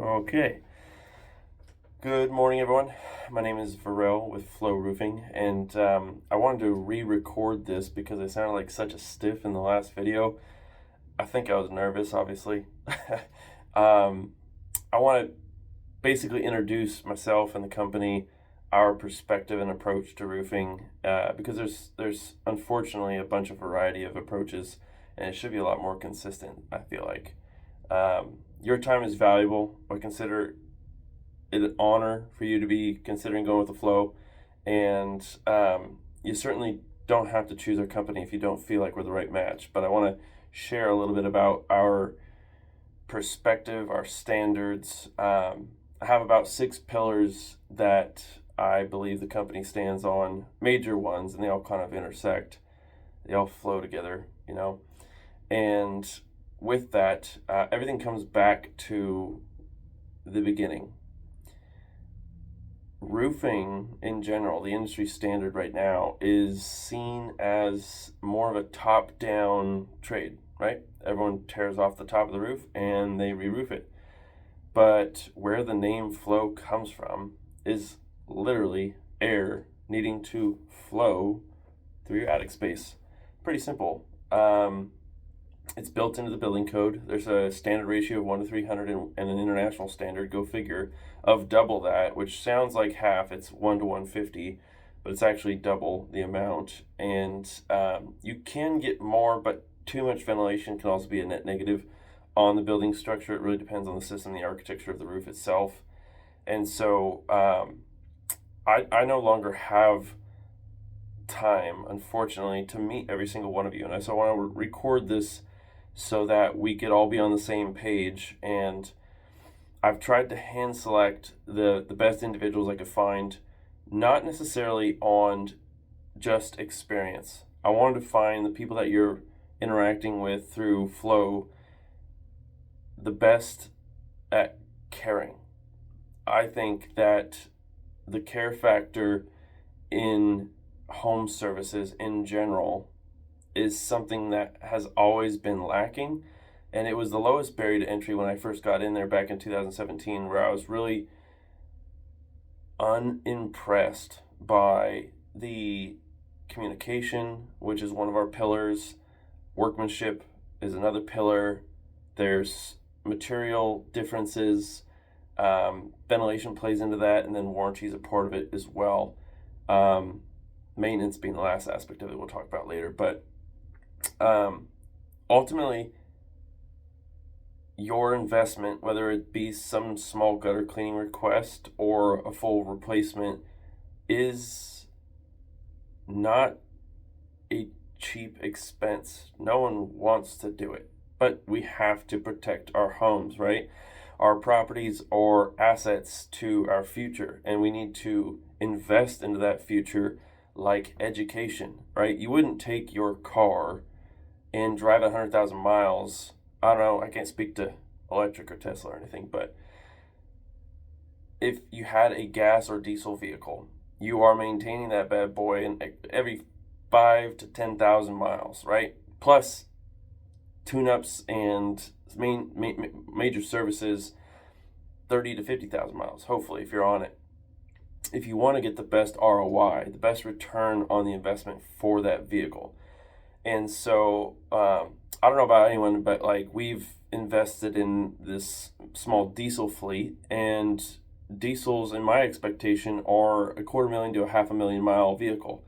Okay. Good morning, everyone. My name is Varel with Flow Roofing, and I wanted to re-record this because I sounded like such a stiff in the last video. I think I was nervous, obviously. I want to basically introduce myself and the company, our perspective and approach to roofing, because there's unfortunately a bunch of variety of approaches, and it should be a lot more consistent, I feel like. Your time is valuable. I consider it an honor for you to be considering going with the flow, and you certainly don't have to choose our company if you don't feel like we're the right match. But I want to share a little bit about our perspective, our standards. I have about 6 pillars that I believe the company stands on, major ones, and they all kind of intersect. They all flow together, and with that, everything comes back to the beginning. Roofing in general, the industry standard right now, is seen as more of a top-down trade, right? Everyone tears off the top of the roof and they re-roof it. But where the name flow comes from is literally air needing to flow through your attic space. Pretty simple. It's built into the building code. There's a standard ratio of 1 to 300 and an international standard, go figure, of double that, which sounds like half. It's 1 to 150, but it's actually double the amount. And you can get more, but too much ventilation can also be a net negative on the building structure. It really depends on the system, the architecture of the roof itself. And so I no longer have time, unfortunately, to meet every single one of you. And so I want to record this so that we could all be on the same page. And I've tried to hand select the best individuals I could find, not necessarily on just experience. I wanted to find the people that you're interacting with through Flow the best at caring. I think that the care factor in home services in general is something that has always been lacking, and it was the lowest barrier to entry when I first got in there back in 2017, where I was really unimpressed by the communication, which is one of our pillars. Workmanship is another pillar. There's material differences. Ventilation plays into that, and then warranty is a part of it as well. Maintenance being the last aspect of it, we'll talk about later. But ultimately, your investment, whether it be some small gutter cleaning request or a full replacement, is not a cheap expense. No one wants to do it, but we have to protect our homes, right? Our properties are assets to our future, and we need to invest into that future, like education, right? You wouldn't take your car and drive 100,000 miles. I don't know, I can't speak to electric or Tesla or anything, but if you had a gas or diesel vehicle, you are maintaining that bad boy in every 5 to 10,000 miles, right? Plus tune-ups and major services, 30 to 50,000 miles, hopefully, if you're on it. If you want to get the best ROI, the best return on the investment for that vehicle. And so, I don't know about anyone, but we've invested in this small diesel fleet, and diesels, in my expectation, are a 250,000 to a 500,000 mile vehicle.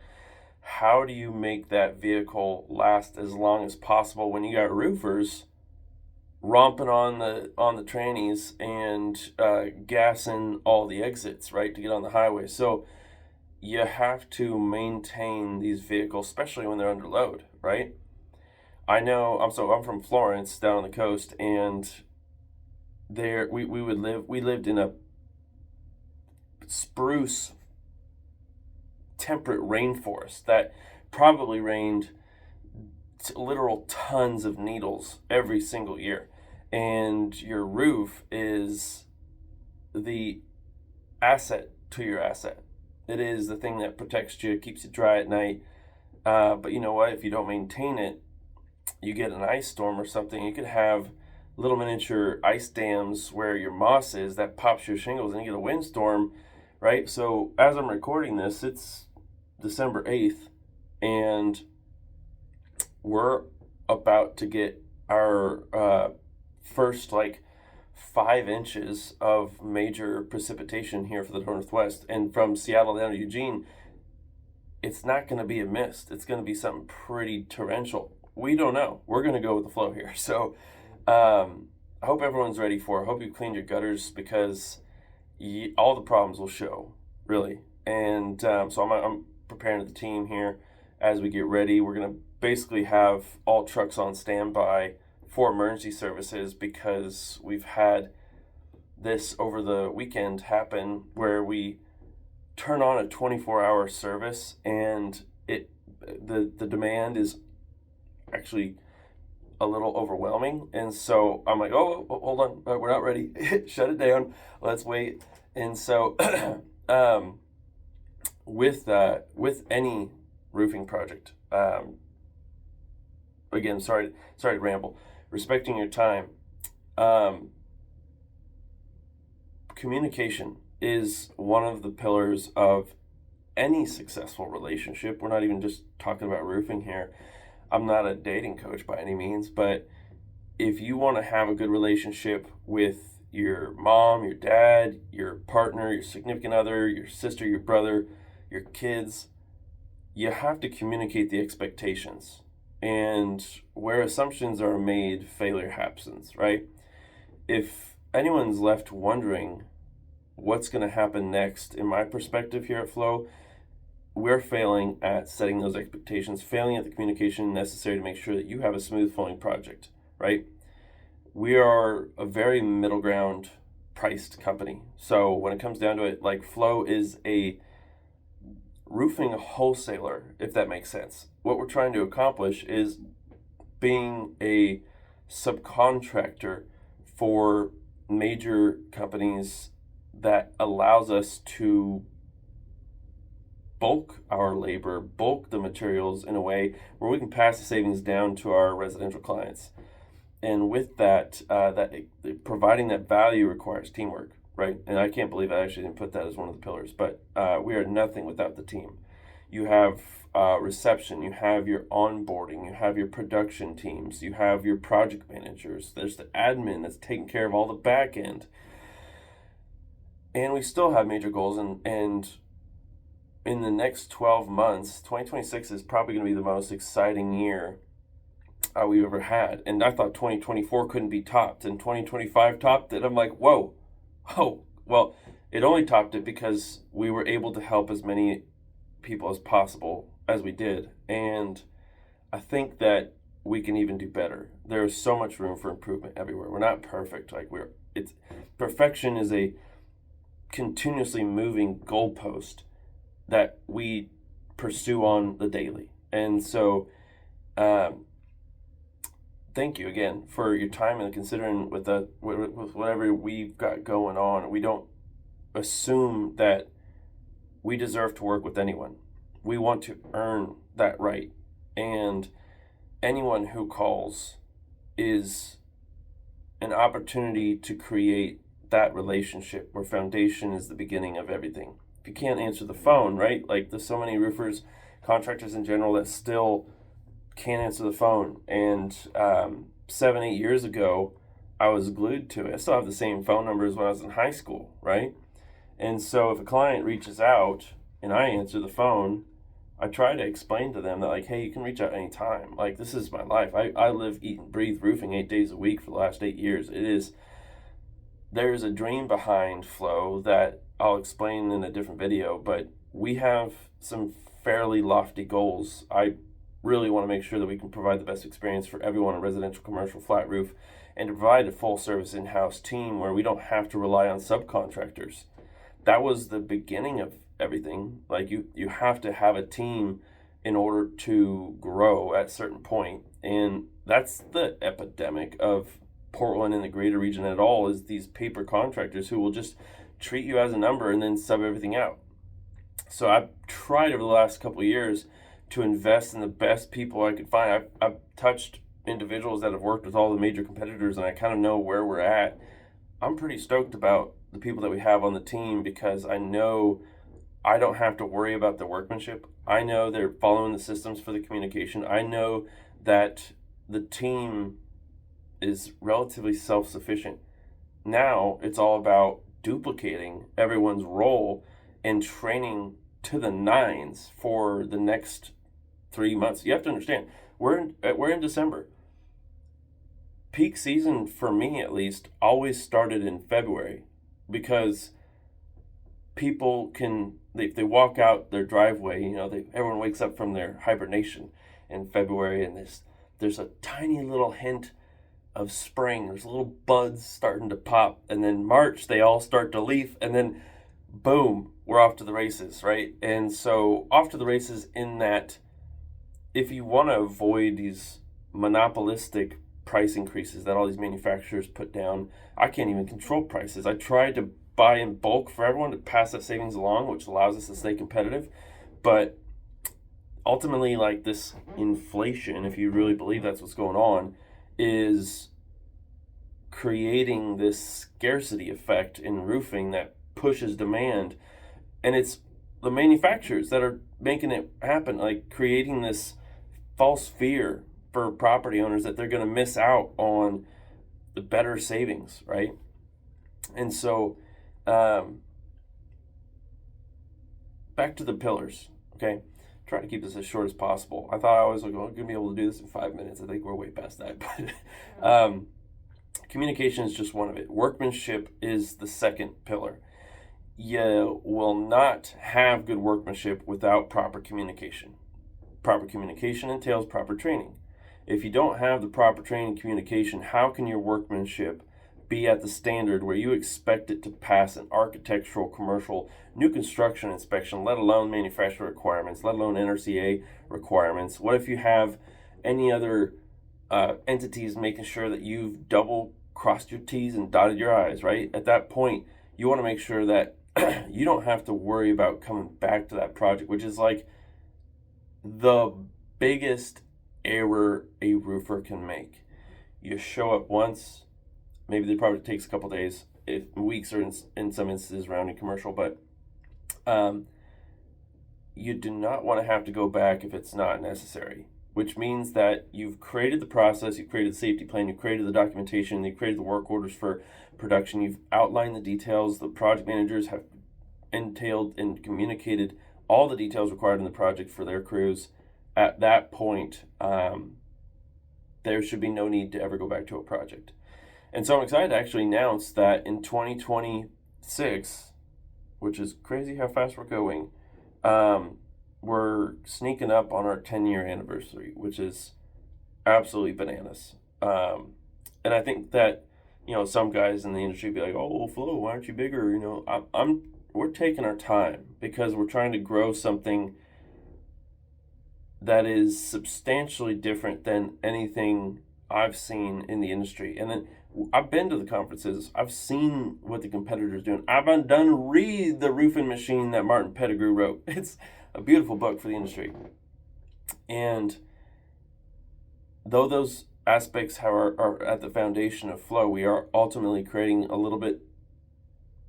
How do you make that vehicle last as long as possible when you got roofers romping on the trannies and gassing all the exits, right, to get on the highway? So you have to maintain these vehicles, especially when they're under load, right? I'm from Florence, down on the coast, and there we lived in a spruce temperate rainforest that probably rained literal tons of needles every single year. And your roof is the asset to your asset. It is the thing that protects you, keeps you dry at night. But you know what? If you don't maintain it, you get an ice storm or something, you could have little miniature ice dams where your moss is that pops your shingles and you get a windstorm, right? So as I'm recording this, it's December 8th, and we're about to get our first 5 inches of major precipitation here for the Northwest. And from Seattle down to Eugene, it's not going to be a mist. It's going to be something pretty torrential. We don't know. We're going to go with the flow here. So I hope everyone's ready for it. I hope you cleaned your gutters, because all the problems will show, really. And so I'm preparing the team here as we get ready. We're going to basically have all trucks on standby for emergency services, because we've had this over the weekend happen where we turn on a 24-hour service, and the demand is actually a little overwhelming. And so I'm like, oh, hold on, we're not ready. Shut it down. Let's wait. And so with any roofing project, again, sorry to ramble, respecting your time, communication is one of the pillars of any successful relationship. We're not even just talking about roofing here. I'm not a dating coach by any means, but if you want to have a good relationship with your mom, your dad, your partner, your significant other, your sister, your brother, your kids, you have to communicate the expectations. And where assumptions are made, failure happens, right? If anyone's left wondering what's going to happen next, in my perspective here at Flow, we're failing at setting those expectations, failing at the communication necessary to make sure that you have a smooth flowing project, right? We are a very middle ground priced company. So when it comes down to it, Flow is a roofing wholesaler, if that makes sense. What we're trying to accomplish is being a subcontractor for major companies that allows us to bulk our labor, bulk the materials in a way where we can pass the savings down to our residential clients. And with that, providing that value requires teamwork, right? And I can't believe I actually didn't put that as one of the pillars, but we are nothing without the team. You have reception, you have your onboarding, you have your production teams, you have your project managers, there's the admin that's taking care of all the back end. And we still have major goals, and in the next 12 months, 2026 is probably going to be the most exciting year we've ever had. And I thought 2024 couldn't be topped, and 2025 topped it. I'm like, whoa. Well, it only topped it because we were able to help as many people as possible as we did. And I think that we can even do better. There is so much room for improvement everywhere. We're not perfect. Perfection is a continuously moving goalpost that we pursue on the daily. And so thank you again for your time and considering with whatever we've got going on. We don't assume that we deserve to work with anyone. We want to earn that right. And anyone who calls is an opportunity to create that relationship where foundation is the beginning of everything. If you can't answer the phone, right? There's so many roofers, contractors in general, that still can't answer the phone. And 7-8 years ago, I was glued to it. I still have the same phone number as when I was in high school, right? And so if a client reaches out and I answer the phone, I try to explain to them that hey, you can reach out anytime. This is my life. I live, eat, and breathe roofing 8 days a week for the last 8 years. There's a dream behind Flow that I'll explain in a different video, but we have some fairly lofty goals. I really want to make sure that we can provide the best experience for everyone in residential, commercial, flat roof, and to provide a full service in-house team where we don't have to rely on subcontractors. That was the beginning of everything. You have to have a team in order to grow at a certain point. And that's the epidemic of Portland and the greater region at all, is these paper contractors who will just treat you as a number and then sub everything out. So I've tried over the last couple of years to invest in the best people I could find. I've touched individuals that have worked with all the major competitors, and I kind of know where we're at. I'm pretty stoked about the people that we have on the team because I know I don't have to worry about the workmanship. I know they're following the systems for the communication. I know that the team is relatively self-sufficient. Now it's all about duplicating everyone's role and training to the nines for the next 3 months. You have to understand, we're in December. Peak season for me, at least, always started in February because people can, if they walk out their driveway, everyone wakes up from their hibernation in February, and there's a tiny little hint of spring. There's little buds starting to pop, and then March they all start to leaf, and then boom, we're off to the races, right? And so off to the races in that, if you want to avoid these monopolistic price increases that all these manufacturers put down, I can't even control prices. I try to buy in bulk for everyone to pass that savings along, which allows us to stay competitive. But ultimately, like, this inflation, if you really believe that's what's going on, is creating this scarcity effect in roofing that pushes demand. And it's the manufacturers that are making it happen, like creating this false fear for property owners that they're going to miss out on the better savings, right? And so back to the pillars, okay? Try to keep this as short as possible. I thought I was like, going to be able to do this in 5 minutes. I think we're way past that. But communication is just one of it. Workmanship is the second pillar. You will not have good workmanship without proper communication. Proper communication entails proper training. If you don't have the proper training and communication, how can your workmanship be at the standard where you expect it to pass an architectural, commercial, new construction inspection, let alone manufacturer requirements, let alone NRCA requirements? What if you have any other entities making sure that you've double crossed your T's and dotted your I's, right? At that point, you want to make sure that you don't have to worry about coming back to that project, which is like the biggest error a roofer can make. You show up once, maybe the project takes a couple days, weeks, or in some instances rounding commercial, but you do not want to have to go back if it's not necessary, which means that you've created the process, you've created the safety plan, you've created the documentation, you've created the work orders for production, you've outlined the details, the project managers have entailed and communicated all the details required in the project for their crews. At that point, there should be no need to ever go back to a project. And so I'm excited to actually announce that in 2026, which is crazy how fast we're going, we're sneaking up on our 10-year anniversary, which is absolutely bananas. And I think that, some guys in the industry be like, "Oh, Flo, why aren't you bigger?" We're taking our time because we're trying to grow something that is substantially different than anything I've seen in the industry. And then I've been to the conferences. I've seen what the competitors doing. I've done read The Roofing Machine that Martin Pettigrew wrote. It's a beautiful book for the industry. And though those aspects are at the foundation of flow, we are ultimately creating a little bit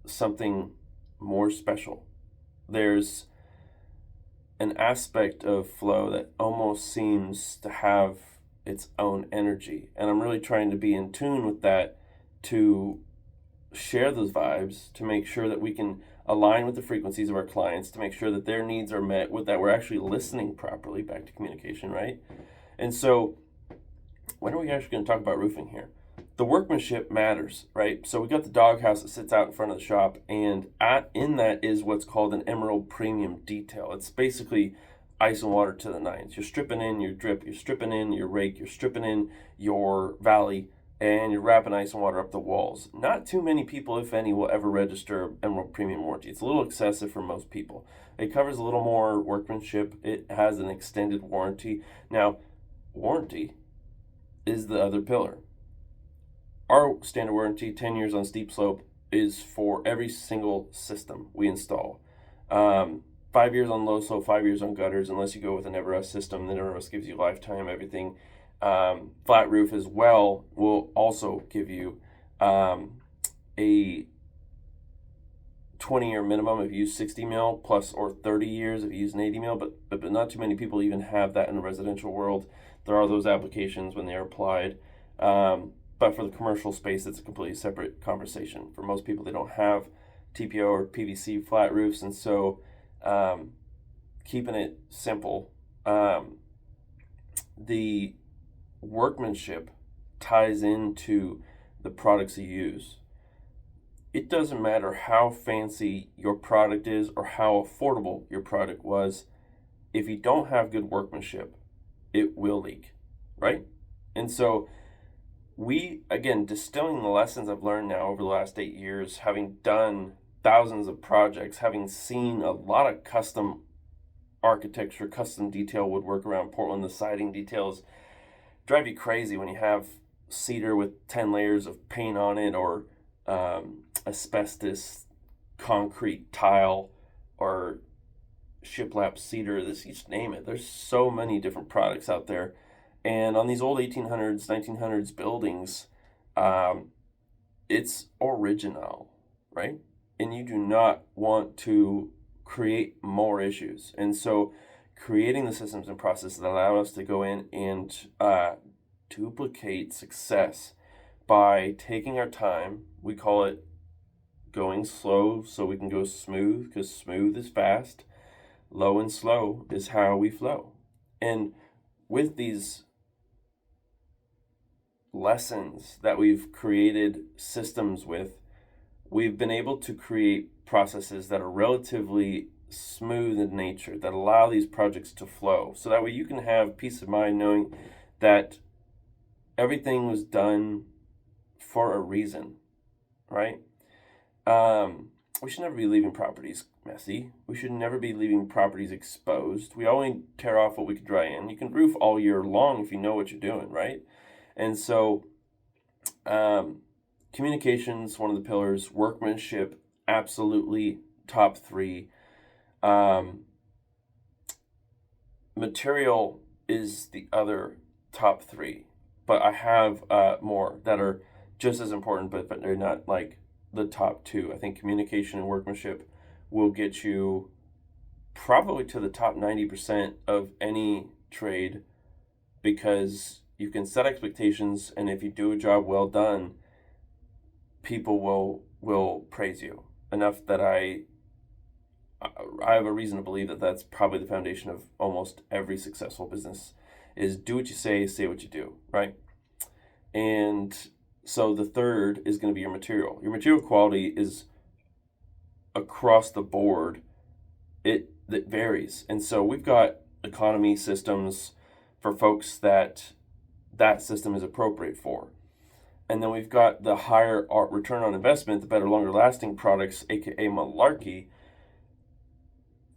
something more special. There's an aspect of flow that almost seems to have its own energy, and I'm really trying to be in tune with that to share those vibes, to make sure that we can align with the frequencies of our clients, to make sure that their needs are met, with that we're actually listening properly, back to communication, right? And so when are we actually going to talk about roofing here? The workmanship matters, right? So we got the doghouse that sits out in front of the shop, and in that is what's called an emerald premium detail. It's basically ice and water to the nines. You're stripping in your drip, you're stripping in your rake, you're stripping in your valley, and you're wrapping ice and water up the walls. Not too many people, if any, will ever register emerald premium warranty. It's a little excessive for most people. It covers a little more workmanship. It has an extended warranty. Now, warranty is the other pillar. Our standard warranty, 10 years on steep slope, is for every single system we install. 5 years on low slope, 5 years on gutters, unless you go with an Everest system. The Everest gives you lifetime everything. flat roof as well will also give you a 20-year minimum if you use 60 mil plus, or 30 years if you use an 80 mil, but not too many people even have that in the residential world. There are those applications when they are applied. But for the commercial space, it's a completely separate conversation. For most people, they don't have TPO or PVC flat roofs, and so keeping it simple, the workmanship ties into the products you use. It doesn't matter how fancy your product is or how affordable your product was. If you don't have good workmanship, it will leak, right? And so again, distilling the lessons I've learned now over the last 8 years, having done thousands of projects, having seen a lot of custom architecture, custom detail woodwork around Portland, the siding details drive you crazy when you have cedar with 10 layers of paint on it, or asbestos concrete tile, or shiplap cedar. You just name it. There's so many different products out there. And on these old 1800s, 1900s buildings, it's original, right? And you do not want to create more issues. And so creating the systems and processes that allow us to go in and duplicate success by taking our time. We call it going slow so we can go smooth, because smooth is fast. Low and slow is how we flow. And with these lessons that we've created systems with, we've been able to create processes that are relatively smooth in nature, that allow these projects to flow. So that way you can have peace of mind knowing that everything was done for a reason, right? We should never be leaving properties messy. We should never be leaving properties exposed. We only tear off what we can dry in. You can roof all year long if you know what you're doing, right? And so communication's one of the pillars. Workmanship, absolutely top 3. Material is the other top 3. But I have more that are just as important, but they're not like the top 2. I think communication and workmanship will get you probably to the top 90% of any trade, because you can set expectations, and if you do a job well done, people will praise you enough that I have a reason to believe that that's probably the foundation of almost every successful business, is do what you say what you do, right? And so the third is going to be your material. Your material quality is across the board. It varies. And so we've got economy systems for folks that system is appropriate for. And then we've got the higher return on investment, the better, longer lasting products, aka malarkey,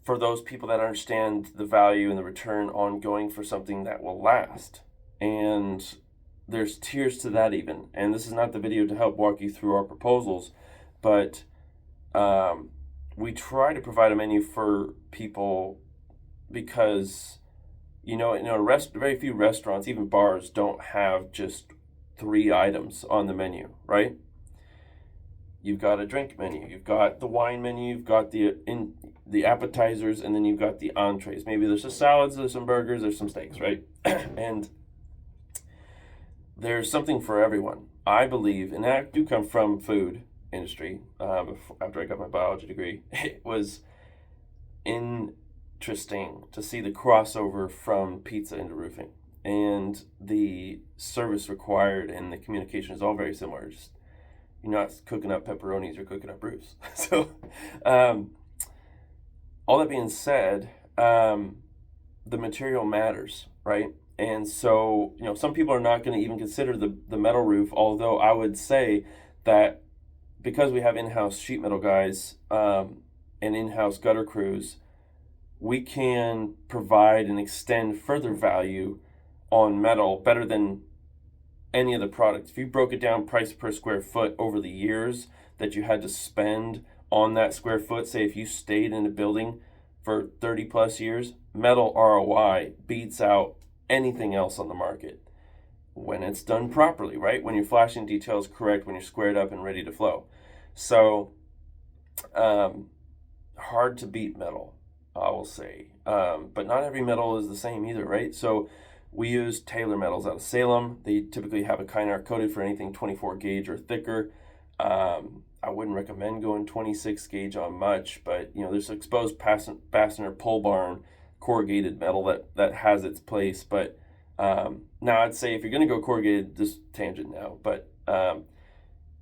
for those people that understand the value and the return on going for something that will last. And there's tiers to that even. And this is not the video to help walk you through our proposals, but we try to provide a menu for people because, very few restaurants, even bars, don't have just 3 items on the menu, right? You've got a drink menu, you've got the wine menu, you've got the appetizers, and then you've got the entrees. Maybe there's some salads, there's some burgers, there's some steaks, right? And there's something for everyone, I believe. And I do come from food industry. After I got my biology degree, it was interesting to see the crossover from pizza into roofing, and the service required and the communication is all very similar. Just, you're not cooking up pepperonis, you're cooking up roofs. So all that being said, the material matters, right? And so, some people are not going to even consider the metal roof, although I would say that because we have in-house sheet metal guys and in-house gutter crews, we can provide and extend further value on metal better than any other product. If you broke it down price per square foot over the years that you had to spend on that square foot, say if you stayed in a building for 30 plus years, metal ROI beats out anything else on the market. when it's done properly, right? When your flashing detail is correct, when you're squared up and ready to flow. So, hard to beat metal, I will say. But not every metal is the same either, right? So we use Taylor metals out of Salem. They typically have a Kynar coated for anything 24 gauge or thicker. I wouldn't recommend going 26 gauge on much, but there's exposed fastener pole barn corrugated metal that has its place. But now I'd say if you're going to go corrugated, this tangent now, but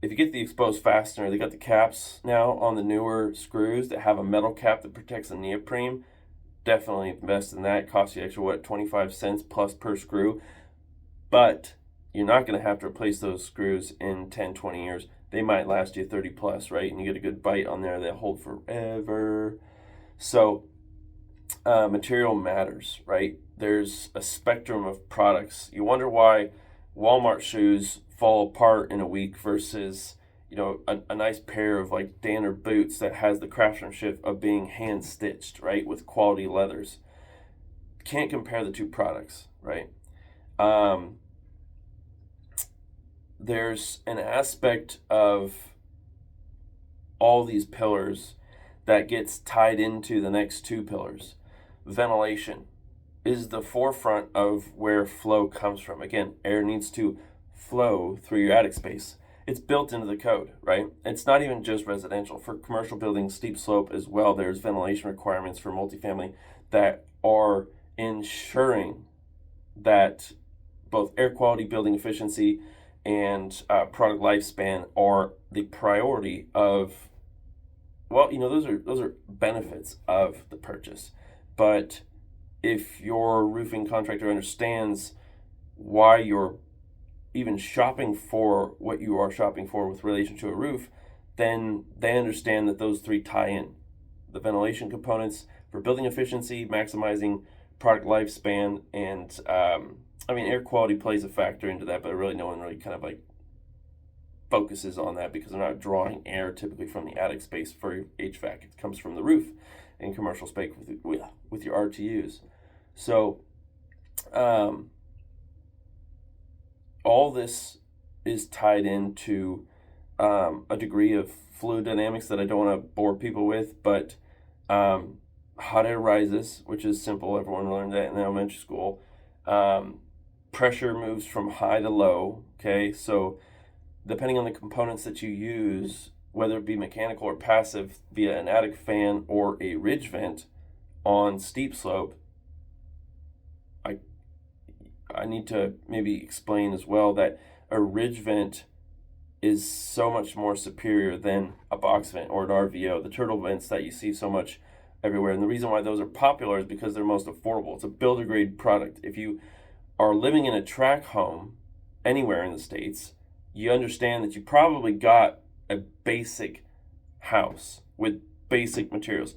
if you get the exposed fastener, they got the caps now on the newer screws that have a metal cap that protects the neoprene. Definitely invest in that. It costs you extra, 25 cents plus per screw. But you're not going to have to replace those screws in 10, 20 years. They might last you 30 plus, right? And you get a good bite on there that hold forever. So material matters, right? There's a spectrum of products. You wonder why Walmart shoes fall apart in a week versus a nice pair of like Danner boots that has the craftsmanship of being hand stitched, right, with quality leathers. Can't compare the two products, right? There's an aspect of all these pillars that gets tied into the next two pillars. Ventilation is the forefront of where flow comes from. Again, air needs to flow through your attic space. It's built into the code, right? It's not even just residential. For commercial buildings, steep slope as well, there's ventilation requirements for multifamily that are ensuring that both air quality, building efficiency, and product lifespan are the priority of, those are benefits of the purchase. But if your roofing contractor understands why you're even shopping for what you are shopping for with relation to a roof, then they understand that those three tie in. The ventilation components for building efficiency, maximizing product lifespan, and air quality plays a factor into that, but really no one really kind of like focuses on that because they're not drawing air typically from the attic space for HVAC. It comes from the roof in commercial space with your RTUs. So all this is tied into a degree of fluid dynamics that I don't want to bore people with, but hot air rises, which is simple. Everyone learned that in elementary school. Pressure moves from high to low, okay? So depending on the components that you use, whether it be mechanical or passive via an attic fan or a ridge vent on steep slope, I need to maybe explain as well that a ridge vent is so much more superior than a box vent or an RVO, the turtle vents that you see so much everywhere. And the reason why those are popular is because they're most affordable. It's a builder grade product. If you are living in a tract home anywhere in the States, you understand that you probably got a basic house with basic materials.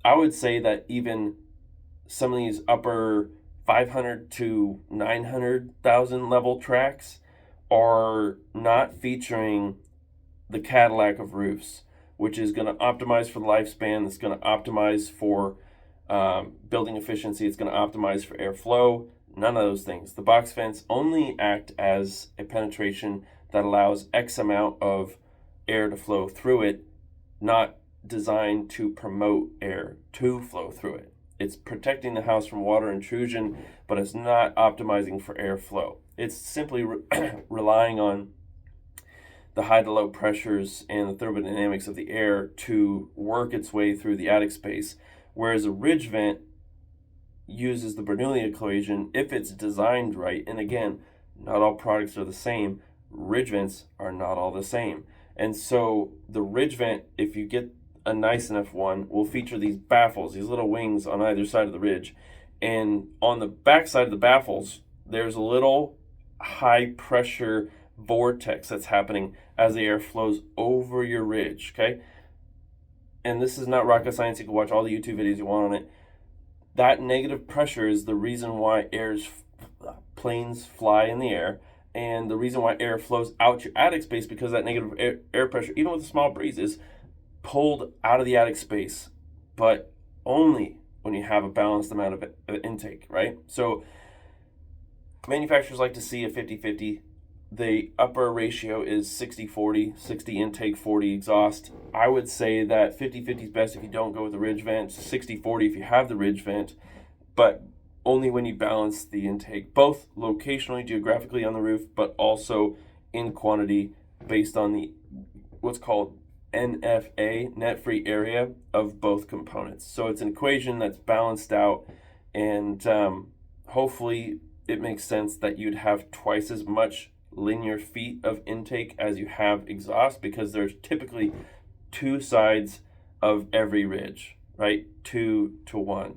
I would say that even some of these upper 500 to 900,000 level tracks are not featuring the Cadillac of roofs, which is going to optimize for the lifespan. It's going to optimize for building efficiency. It's going to optimize for airflow. None of those things. The box vents only act as a penetration that allows X amount of air to flow through it, not designed to promote air to flow through it. It's protecting the house from water intrusion, but it's not optimizing for airflow. It's simply relying on the high to low pressures and the thermodynamics of the air to work its way through the attic space, whereas a ridge vent uses the Bernoulli equation if it's designed right. And again, not all products are the same. Ridge vents are not all the same. And so the ridge vent, if you get a nice enough one, will feature these baffles, these little wings on either side of the ridge. And on the back side of the baffles, there's a little high pressure vortex that's happening as the air flows over your ridge, okay? And this is not rocket science. You can watch all the YouTube videos you want on it. That negative pressure is the reason why planes fly in the air, and the reason why air flows out your attic space, because that negative air pressure, even with a small breeze, is pulled out of the attic space, but only when you have a balanced amount of intake, right? So Manufacturers like to see a 50-50. The upper ratio is 60-40, 60 intake, 40 exhaust. I would say that 50-50 is best if you don't go with the ridge vent, 60-40 if you have the ridge vent, but only when you balance the intake, both locationally, geographically on the roof, but also in quantity based on the what's called NFA, net free area of both components. So it's an equation that's balanced out, and hopefully it makes sense that you'd have twice as much linear feet of intake as you have exhaust, because there's typically two sides of every ridge, right? 2 to 1.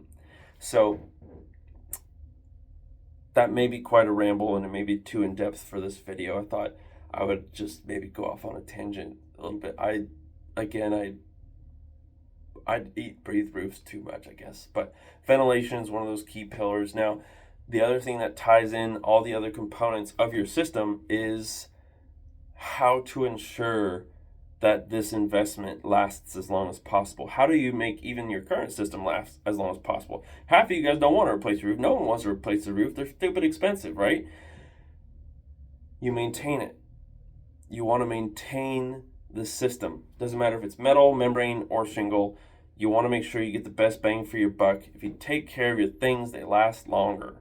So that may be quite a ramble, and it may be too in depth for this video. I thought I would just maybe go off on a tangent a little bit. I'd eat, breathe roofs too much, I guess. But ventilation is one of those key pillars. Now, the other thing that ties in all the other components of your system is how to ensure that this investment lasts as long as possible. How do you make even your current system last as long as possible? Half of you guys don't want to replace the roof. No one wants to replace the roof. They're stupid expensive, right? You maintain it. You want to maintain the system. Doesn't matter if it's metal, membrane, or shingle. You want to make sure you get the best bang for your buck. If you take care of your things, they last longer.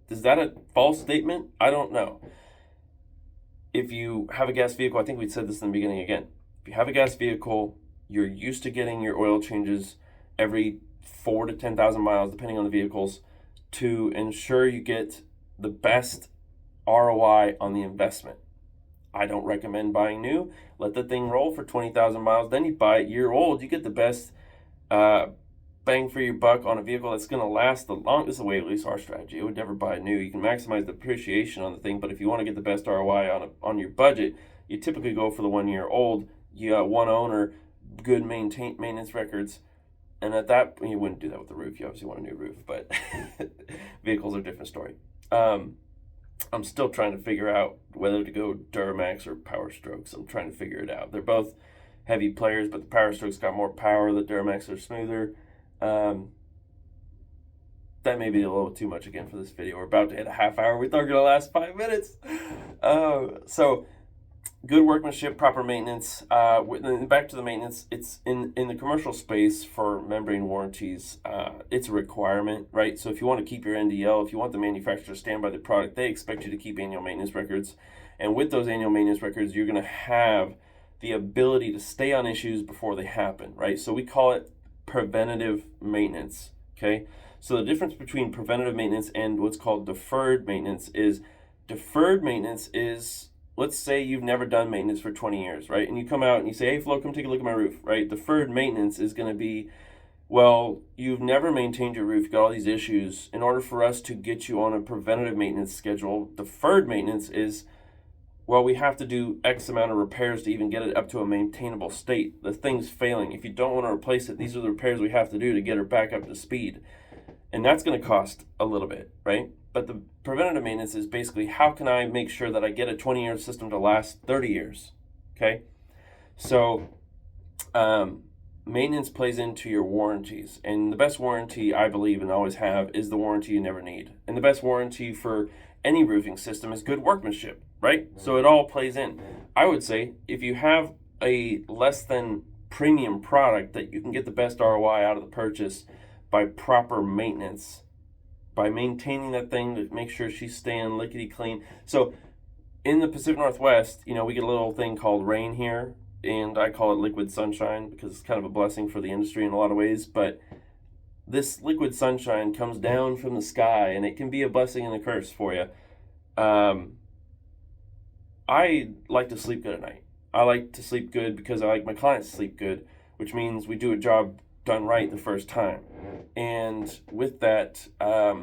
Is that a false statement? I don't know. If you have a gas vehicle, I think we said this in the beginning again. If you have a gas vehicle, you're used to getting your oil changes every 4 to 10,000 miles, depending on the vehicles, to ensure you get the best ROI on the investment. I don't recommend buying new. Let the thing roll for 20,000 miles. Then you buy it year old. You get the best bang for your buck on a vehicle that's going to last the longest. This is the way, at least our strategy. I would never buy new. You can maximize the appreciation on the thing, but if you want to get the best ROI on your budget, you typically go for the 1 year old. You got one owner, good maintenance records, and at that point, you wouldn't do that with the roof. You obviously want a new roof, but vehicles are a different story. I'm still trying to figure out whether to go Duramax or Power Strokes. I'm trying to figure it out. They're both heavy players, but the Power Strokes got more power. The Duramax are smoother. That may be a little too much again for this video. We're about to hit a half hour. We thought we were going to last 5 minutes. So good workmanship, proper maintenance. Back to the maintenance. It's in the commercial space for membrane warranties. It's a requirement, right? So if you want to keep your NDL, if you want the manufacturer to stand by the product, they expect you to keep annual maintenance records. And with those annual maintenance records, you're going to have the ability to stay on issues before they happen, right? So we call it preventative maintenance, okay? So the difference between preventative maintenance and what's called deferred maintenance is, let's say you've never done maintenance for 20 years, right? And you come out and you say, hey, Flo, come take a look at my roof, right? Deferred maintenance is going to be, well, you've never maintained your roof, you've got all these issues. In order for us to get you on a preventative maintenance schedule, deferred maintenance is, well, we have to do X amount of repairs to even get it up to a maintainable state. The thing's failing. If you don't want to replace it, these are the repairs we have to do to get her back up to speed. And that's going to cost a little bit, right? But the preventative maintenance is basically, how can I make sure that I get a 20-year system to last 30 years, okay? So maintenance plays into your warranties. And the best warranty, I believe, and always have, is the warranty you never need. And the best warranty for any roofing system is good workmanship, right? So it all plays in. I would say if you have a less than premium product that you can get the best ROI out of the purchase by proper maintenance, by maintaining that thing to make sure she's staying lickety clean. So in the Pacific Northwest, we get a little thing called rain here, and I call it liquid sunshine because it's kind of a blessing for the industry in a lot of ways. But this liquid sunshine comes down from the sky, and it can be a blessing and a curse for you. I like to sleep good at night. I like to sleep good because I like my clients to sleep good, which means we do a job done right the first time. And with that, I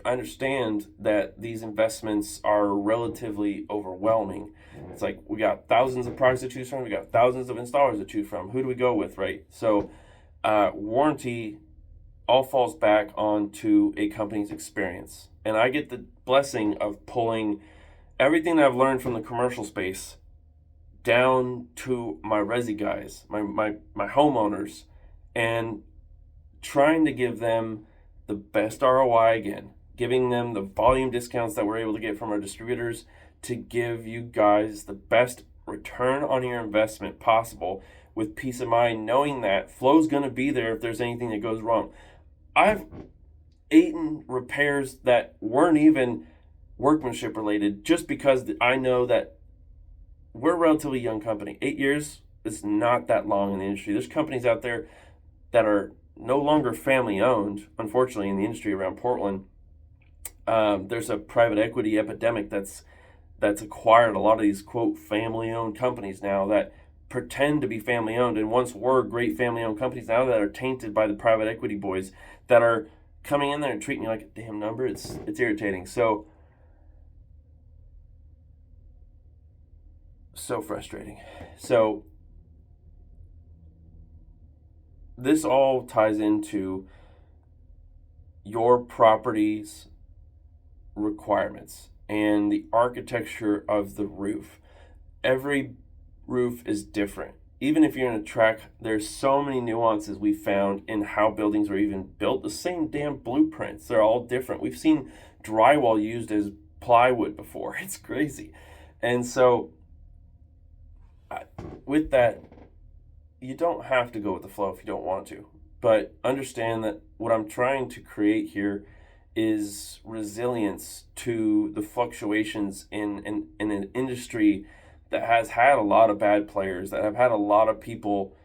understand that these investments are relatively overwhelming. It's like we got thousands of products to choose from. We got thousands of installers to choose from. Who do we go with, right? So warranty all falls back onto a company's experience. And I get the blessing of pulling everything that I've learned from the commercial space down to my resi guys, my homeowners, and trying to give them the best ROI again, giving them the volume discounts that we're able to get from our distributors to give you guys the best return on your investment possible with peace of mind, knowing that flow's going to be there if there's anything that goes wrong. I've eaten repairs that weren't even workmanship related just because I know that we're a relatively young company. 8 years is not that long in the industry. There's companies out there that are no longer family owned, unfortunately, in the industry around Portland. There's a private equity epidemic that's acquired a lot of these, quote, family owned companies now that pretend to be family owned and once were great family owned companies now that are tainted by the private equity boys that are coming in there and treating you like a damn number. It's irritating. So frustrating. So this all ties into your property's requirements and the architecture of the roof. Every roof is different. Even if you're in a track, there's so many nuances we found in how buildings were even built. The same damn blueprints, they're all different. We've seen drywall used as plywood before. It's crazy. And so with that, you don't have to go with the flow if you don't want to. But understand that what I'm trying to create here is resilience to the fluctuations in an industry that has had a lot of bad players, that have had a lot of people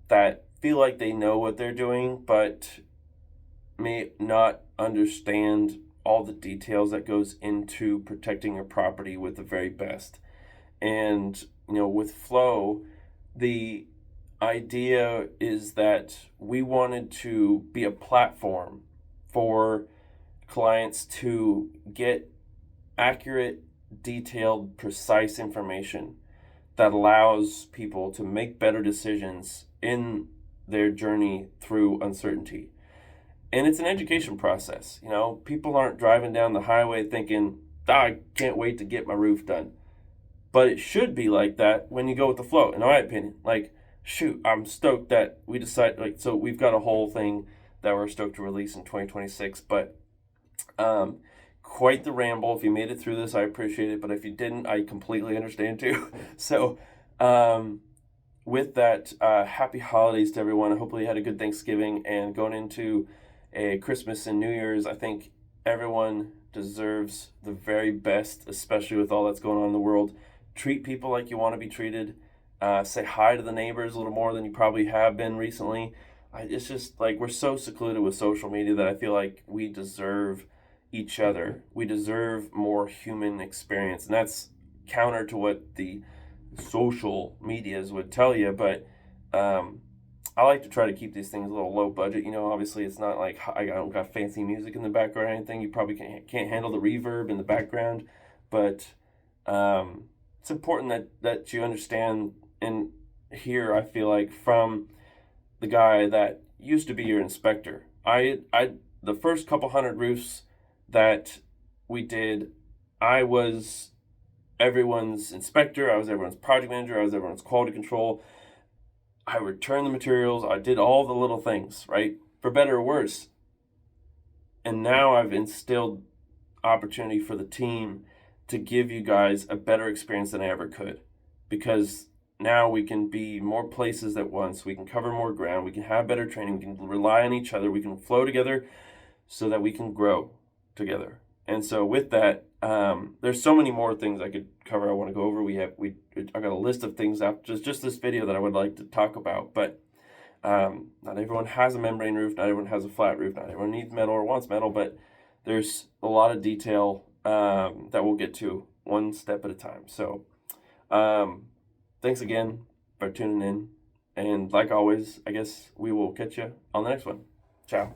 that feel like they know what they're doing, but may not understand all the details that goes into protecting your property with the very best. And, with flow, the idea is that we wanted to be a platform for clients to get accurate, detailed, precise information that allows people to make better decisions in their journey through uncertainty. And it's an education process. People aren't driving down the highway thinking, I can't wait to get my roof done. But it should be like that when you go with the flow, in my opinion. Shoot, I'm stoked that we decided, so we've got a whole thing that we're stoked to release in 2026, but quite the ramble. If you made it through this, I appreciate it, but if you didn't, I completely understand too. So with that, happy holidays to everyone. Hopefully you had a good Thanksgiving, and going into a Christmas and New Year's, I think everyone deserves the very best, especially with all that's going on in the world. Treat people like you want to be treated. Say hi to the neighbors a little more than you probably have been recently. It's just we're so secluded with social media that I feel like we deserve each other. We deserve more human experience. And that's counter to what the social medias would tell you. But I like to try to keep these things a little low budget. Obviously it's not like I don't got fancy music in the background or anything. You probably can't handle the reverb in the background. But it's important that you understand. And here I feel like from the guy that used to be your inspector, the first couple hundred roofs that we did, I was everyone's inspector, I was everyone's project manager, I was everyone's quality control. I returned the materials, I did all the little things, right? For better or worse. And now I've instilled opportunity for the team to give you guys a better experience than I ever could. Because now we can be more places at once, we can cover more ground, we can have better training, we can rely on each other, we can flow together so that we can grow together. And so with that, there's so many more things I could cover, I want to go over. I got a list of things after just this video that I would like to talk about, but not everyone has a membrane roof, not everyone has a flat roof, not everyone needs metal or wants metal, but there's a lot of detail that we'll get to one step at a time. So thanks again for tuning in, and like always, I guess we will catch you on the next one. Ciao.